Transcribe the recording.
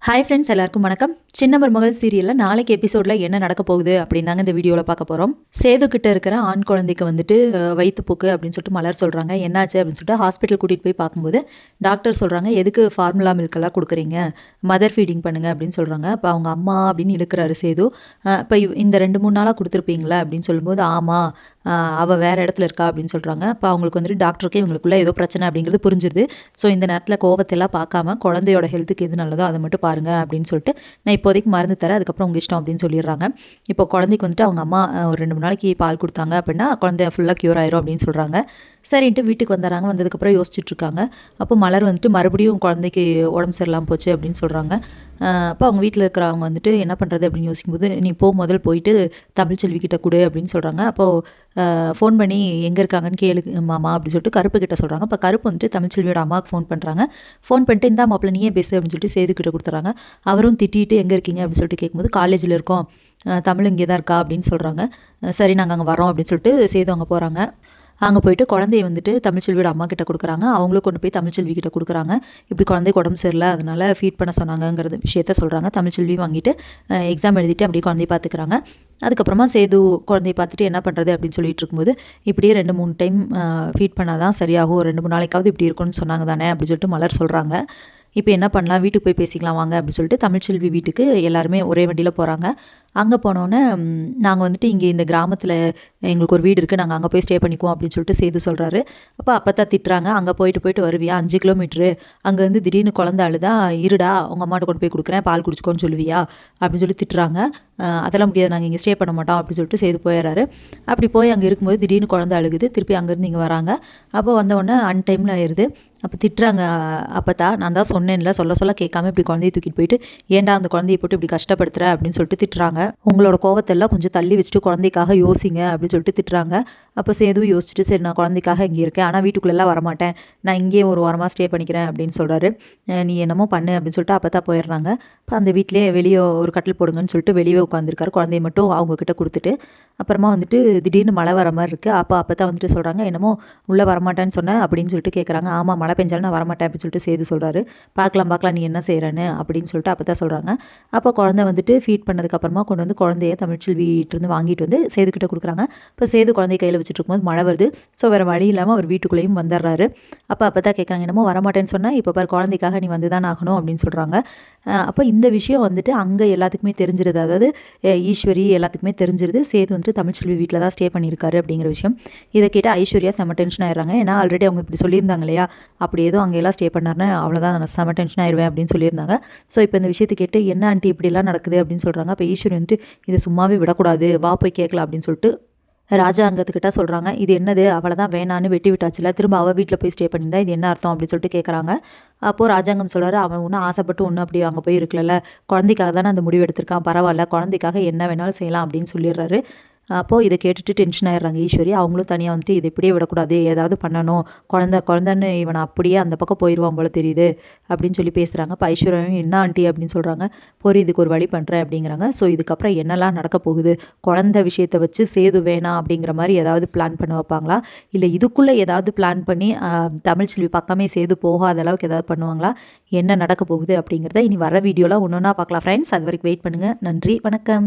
Hi friends, எல்லாருக்கும் வணக்கம். சின்ன மருமகள் சீரியலில் நாளைக்கு எபிசோடில் என்ன நடக்க போகுது அப்படின்னாங்க இந்த வீடியோவில் பார்க்க போகிறோம். சேது கிட்ட இருக்கிற ஆண் குழந்தைக்கு வந்துட்டு வயிற்றுப்போக்கு அப்படின்னு சொல்லிட்டு மலர் சொல்கிறாங்க. என்னாச்சு அப்படின்னு சொல்லிட்டு ஹாஸ்பிட்டல் கூட்டிகிட்டு போய் பார்க்கும்போது டாக்டர் சொல்கிறாங்க, எதுக்கு ஃபார்முலா மில்கெல்லாம் கொடுக்குறீங்க, மதர் ஃபீடிங் பண்ணுங்க அப்படின்னு சொல்கிறாங்க. அப்போ அவங்க அம்மா அப்படின்னு இழுக்கிறாரு சேது. இப்போ இந்த 2-3 நாளாக கொடுத்துருப்பீங்களா அப்படின்னு சொல்லும்போது, ஆமாம் அவள் வேறு இடத்துல இருக்கா அப்படின்னு சொல்கிறாங்க. அப்போ அவங்களுக்கு வந்துட்டு டாக்டருக்கே இவங்களுக்குள்ள ஏதோ பிரச்சனை அப்படிங்கிறது புரிஞ்சிருது. ஸோ இந்த நேரத்தில் கோபத்தெல்லாம் பார்க்காம குழந்தையோட ஹெல்த்துக்கு எது நல்லதோ அதை மட்டும் பாருங்க அப்படின்னு சொல்லிட்டு, நான் இப்போதைக்கு மருந்து தரேன், அதுக்கப்புறம் உங்கள் இஷ்டம் அப்படின்னு சொல்லிடுறாங்க. இப்போ குழந்தைக்கு வந்துட்டு அவங்க அம்மா ஒரு 2-3 நாளைக்கு பால் கொடுத்தாங்க அப்படின்னா குழந்தை ஃபுல்லாக க்யூர் ஆயிரும் அப்படின்னு சொல்கிறாங்க. சரின்ட்டு வீட்டுக்கு வந்துடுறாங்க. வந்ததுக்கப்புறம் யோசிச்சுட்டு இருக்காங்க. அப்போ மலர் வந்துட்டு மறுபடியும் குழந்தைக்கு உடம்பு சரியில்லாமல் போச்சு அப்படின்னு சொல்கிறாங்க. அப்போ அவங்க வீட்டில் இருக்கிறவங்க வந்துட்டு என்ன பண்ணுறது அப்படின்னு யோசிக்கும்போது, நீ முதல் போயிட்டு தமிழ்ச்செல்வி கிட்ட கொடு அப்படின்னு சொல்கிறாங்க. அப்போது ஃபோன் பண்ணி எங்கே இருக்காங்கன்னு கேளு மாமா அப்படின்னு சொல்லிட்டு கருப்பு கிட்ட சொல்கிறாங்க. அப்போ கருப்பு வந்துட்டு தமிழ்ச்செல்வியோட அம்மாவுக்கு ஃபோன் பண்ணுறாங்க. ஃபோன் பண்ணிட்டு இந்தா மாப்பிள்ள நீயே பேசு அப்படின்னு சொல்லிட்டு சேது கிட்ட கொடுத்துறாங்க. அவரும் திட்டிட்டு எங்கே இருக்கீங்க அப்படின்னு சொல்லிட்டு கேட்கும்போது, காலேஜில் இருக்கோம், தமிழ் இங்கே தான் இருக்கா அப்படின்னு சொல்கிறாங்க. சரி நாங்கள் அங்கே வரோம் அப்படின்னு சொல்லிட்டு சேது அங்கே போகிறாங்க. அங்கே போயிட்டு குழந்தைய வந்துட்டு தமிழ்ச்செல்வியோட அம்மா கிட்ட கொடுக்குறாங்க. அவங்களும் கொண்டு போய் தமிழ்ச்செல்வி கிட்ட கொடுக்குறாங்க. இப்படி குழந்தைக்கு உடம்பு சரியில்லை, அதனால ஃபீட் பண்ண சொன்னாங்கங்கிறது விஷயத்த சொல்கிறாங்க. தமிழ்ச்செல்வி வாங்கிட்டு எக்ஸாம் எழுதிட்டு அப்படியே குழந்தைய பார்த்துக்கிறாங்க. அதுக்கப்புறமா சேது குழந்தைய பார்த்துட்டு என்ன பண்ணுறது அப்படின்னு சொல்லிட்டு இருக்கும்போது, இப்படியே 2-3 டைம் ஃபீட் பண்ணால் தான் சரியாகும், 2-3 நாளைக்காவது இப்படி இருக்கும்னு சொன்னாங்க தானே அப்படின்னு சொல்லிட்டு மலர் சொல்கிறாங்க. இப்போ என்ன பண்ணலாம், வீட்டுக்கு போய் பேசிக்கலாம் வாங்க அப்படின்னு சொல்லிட்டு தமிழ்ச்செல்வி வீட்டுக்கு எல்லாருமே ஒரே வண்டியில் போகிறாங்க. அங்கே போனோன்னே, நாங்கள் வந்துட்டு இங்கே இந்த கிராமத்தில் எங்களுக்கு ஒரு வீடு இருக்குது, நாங்கள் அங்கே போய் ஸ்டே பண்ணிக்குவோம் அப்படின்னு சொல்லிட்டு சேது சொல்கிறாரு. அப்போ தான் திட்டுறாங்க, அங்கே போயிட்டு வருவியா 5 கிலோமீட்ரு, அங்கேருந்து திடீர்னு குழந்தை அழுதா, இருடா உங்கள் அம்மாட்ட கொண்டு போய் கொடுக்குறேன் பால் குடிச்சிக்கோன்னு சொல்லுவியா அப்படின்னு சொல்லி திட்டுறாங்க. அதெல்லாம் முடியாது, நாங்கள் இங்கே ஸ்டே பண்ண மாட்டோம் அப்படின்னு சொல்லிட்டு சேது போயிடுறாரு. அப்படி போய் அங்கே இருக்கும்போது திடீர்னு குழந்தை அழுகுது. திருப்பி அங்கேருந்து இங்கே வராங்க. அப்போ வந்தவுடனே அன்டைமில் ஆயிடுது. அப்போ திட்டுறாங்க, நான் தான் சொன்னேன்ல, சொல்ல கேட்காம இப்படி குழந்தைய தூக்கிட்டு போயிட்டு ஏன்டா அந்த குழந்தைய போட்டு இப்படி கஷ்டப்படுத்துற அப்படின்னு சொல்லிட்டு திட்டுறாங்க. உங்களோட கோவத்தெல்லாம் கொஞ்சம் தள்ளி வச்சுட்டு குழந்தைக்காக யோசிங்க அப்படின்னு சொல்லிட்டு திட்டுறாங்க. அப்போ சேதுவும் யோசிச்சுட்டு, சரி நான் குழந்தைக்காக இங்கே இருக்கேன், ஆனால் வீட்டுக்குள்ளெல்லாம் வரமாட்டேன், நான் இங்கேயே ஒரு வாரமாக ஸ்டே பண்ணிக்கிறேன் அப்படின்னு சொல்கிறாரு. நீ என்னமோ பண்ணு அப்படின்னு சொல்லிட்டு தான் போயிடுறாங்க. இப்போ அந்த வீட்டிலேயே வெளியே ஒரு கட்டில் போடுங்கன்னு சொல்லிட்டு வெளியே உட்காந்துருக்காரு. குழந்தைய மட்டும் அவங்கக்கிட்ட கொடுத்துட்டு, அப்புறமா வந்துட்டு திடீர்னு மழை வர மாதிரி இருக்குது. தான் வந்துட்டு சொல்கிறாங்க, என்னமோ உள்ளே வரமாட்டேன்னு சொன்னேன் அப்படின்னு சொல்லிட்டு கேட்குறாங்க. ஆமாம் மழை பெஞ்சாலும் நான் வரமாட்டேன் அப்படின்னு சொல்லிட்டு சேது சொல்கிறாரு. பார்க்கலாம் நீ என்ன செய்கிறேன்னு அப்படின்னு சொல்லிட்டு தான் சொல்கிறாங்க. அப்போ குழந்தை வந்துட்டு ஃபீட் பண்ணதுக்கப்புறமா கொண்டு வந்து குழந்தைய தமிழ்ச்செல்வியிட்டிருந்து வாங்கிட்டு வந்து சேதுக்கிட்ட கொடுக்குறாங்க. இப்போ சேது குழந்தைய கையில் வச்சுட்டு இருக்கும்போது மழை வருது. ஸோ வேறு வழி இல்லாமல் அவர் வீட்டுக்குள்ளேயும் வந்துடுறாரு. அப்போ தான் கேட்குறாங்க, என்னமோ வரமாட்டேன்னு சொன்னால் இப்போ பாரு குழந்தைக்காக நீ வந்து தான் ஆகணும் அப்படின்னு சொல்கிறாங்க. அப்போ இந்த விஷயம் வந்துட்டு அங்கே எல்லாத்துக்குமே தெரிஞ்சிருது, அதாவது ஈஸ்வரி எல்லாத்துக்குமே தெரிஞ்சிருது சேது வந்துட்டு தமிழ்ச்செல்வி வீட்டில் தான் ஸ்டே பண்ணியிருக்காரு அப்படிங்கிற விஷயம். இதை கேட்டு ஐஸ்வர்யா செம டென்ஷன் ஆயிடுறாங்க. ஏன்னா ஆல்ரெடி அவங்க இப்படி சொல்லியிருந்தாங்க இல்லையா, அப்படி ஏதோ அங்கே எல்லாம் ஸ்டே பண்ணாருன்னா அவ்வளோதான் நான் செம டென்ஷன் ஆயிடுவேன் அப்படின்னு சொல்லியிருந்தாங்க. ஸோ இப்போ இந்த விஷயத்தை கேட்டு, என்ன ஆண்டி இப்படிலாம் நடக்குது அப்படின்னு சொல்கிறாங்க. அப்போ ஈஸ்வரி வந்துட்டு இதை சும்மாவே விடக்கூடாது, வா போய் கேட்கலாம் அப்படின்னு சொல்லிட்டு ராஜாங்கத்துக்கிட்ட சொல்கிறாங்க. இது என்னது, அவளை தான் வேணான்னு வெட்டி விட்டாச்சுல, திரும்ப அவள் வீட்டில் போய் ஸ்டே பண்ணியிருந்தா இது என்ன அர்த்தம் அப்படின்னு சொல்லிட்டு கேட்குறாங்க. அப்போது ராஜாங்கம் சொல்கிறாரு, அவன் ஒன்றும் ஆசைப்பட்டு ஒன்றும் அப்படி அங்கே போய் இருக்கல, குழந்தைக்காக தானே அந்த முடிவு எடுத்திருக்கான், பரவாயில்ல குழந்தைக்காக என்ன வேணாலும் செய்யலாம் அப்படின்னு சொல்லிடுறாரு. அப்போது இதை கேட்டுட்டு டென்ஷன் ஆயிடுறாங்க ஈஸ்வரி. அவங்களும் தனியாக வந்துட்டு இதை இப்படியே விடக்கூடாது, ஏதாவது பண்ணணும், குழந்தைன்னு இவனை அப்படியே அந்த பக்கம் போயிடுவான் போல தெரியுது அப்படின்னு சொல்லி பேசுகிறாங்க. இப்போ ஐஸ்வர்யாவும் என்ன ஆண்டி அப்படின்னு சொல்கிறாங்க. இதுக்கு ஒரு வழி பண்ணுறேன் அப்படிங்கிறாங்க. ஸோ இதுக்கப்புறம் என்னெல்லாம் நடக்க போகுது, குழந்தை விஷயத்தை வச்சு சேது வேணாம் அப்படிங்கிற மாதிரி ஏதாவது பிளான் பண்ண வைப்பாங்களா, இல்லை இதுக்குள்ளே ஏதாவது பிளான் பண்ணி தமிழ்ச்செல்வி பக்கமே சேது போகாத அளவுக்கு ஏதாவது பண்ணுவாங்களா, என்ன நடக்க போகுது அப்படிங்கிறத இனி வர வீடியோலாம் ஒன்று ஒன்றா பார்க்கலாம் ஃப்ரெண்ட்ஸ். அது வரைக்கும் வெயிட் பண்ணுங்கள். நன்றி, வணக்கம்.